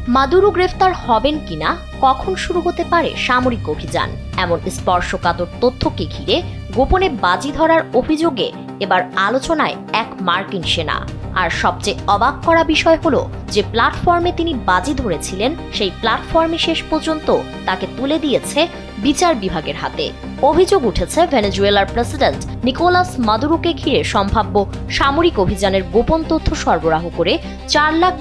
Maduro গ্রেফতার হবেন কিনা, কখন শুরু হতে পারে সামরিক অভিযান, এমন স্পর্শকাতর তথ্যকে ঘিরে গোপনে বাজি ধরার অভিযোগে এবার আলোচনায় এক মার্কিন সেনা। আর সবচেয়ে অবাক করা বিষয় হলো যে প্ল্যাটফর্মে তিনি বাজি ধরেছিলেন, সেই প্ল্যাটফর্মে শেষ পর্যন্ত তাকে তুলে দিয়েছে বিচার বিভাগের হাতে। অভিযোগ উঠেছে ভেনেজুয়েলার প্রেসিডেন্ট নিকোলাস মাদুরোকে ঘিরে সম্ভাব্য সামরিক অভিযানের গোপন তথ্য সরবরাহ করে $4 লাখ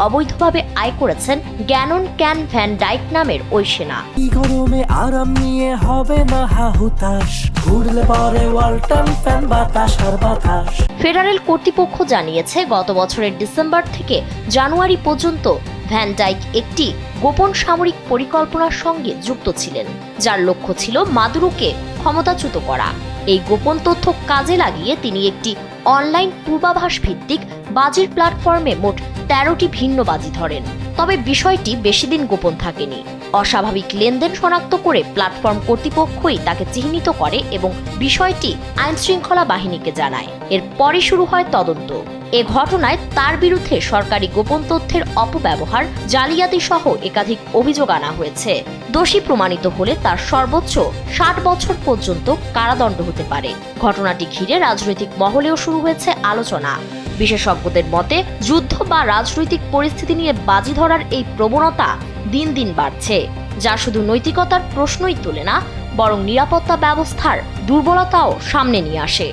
অবৈধভাবে আয় করেছেন গ্যানন ক্যান ভ্যান ডাইক নামের ওই সেনা। গরমে আরাম নিয়ে হবে না হাহুতাশ, ঘুরলে পরে ওয়ালটন ফ্যান বাতাস আর বাতাস। ফেডারেল কর্তৃপক্ষ জানিয়েছে গত বছরের ডিসেম্বর থেকে জানুয়ারি পর্যন্ত ভ্যান ডাইক একটি গোপন সামরিক পরিকল্পনার সঙ্গে যুক্ত ছিলেন, যার লক্ষ্য ছিল মাদুরোকে ক্ষমতাচ্যুত করা। এই গোপন তথ্য কাজে লাগিয়ে তিনি একটি অনলাইন পূর্বাভাস ভিত্তিক বাজির প্ল্যাটফর্মে মোট 13টি ভিন্ন বাজি ধরেন। তবে বিষয়টি বেশি দিন গোপন থাকেনি। অস্বাভাবিক লেনদেন শনাক্ত করে প্ল্যাটফর্ম কর্তৃপক্ষই তাকে চিহ্নিত করে এবং বিষয়টি আইনশৃঙ্খলা বাহিনীকে জানায়। এরপরই শুরু হয় তদন্ত। এ ঘটনায় তার বিরুদ্ধে সরকারি গোপন তথ্যের অপব্যবহার, জালিয়াতি সহ একাধিক অভিযোগ আনা হয়েছে। দোষী প্রমাণিত হলে তার সর্বোচ্চ 60 বছর পর্যন্ত কারাদণ্ড হতে পারে। ঘটনাটি ঘিরে রাজনৈতিক মহলেও শুরু হয়েছে আলোচনা। বিশেষজ্ঞদের মতে, যুদ্ধ বা রাজনৈতিক পরিস্থিতি নিয়ে বাজি ধরার এই প্রবণতা দিন দিন বাড়ছে, যা শুধু নৈতিকতার প্রশ্নই তোলে না, বরং নিরাপত্তা ব্যবস্থার দুর্বলতাও সামনে নিয়ে আসে।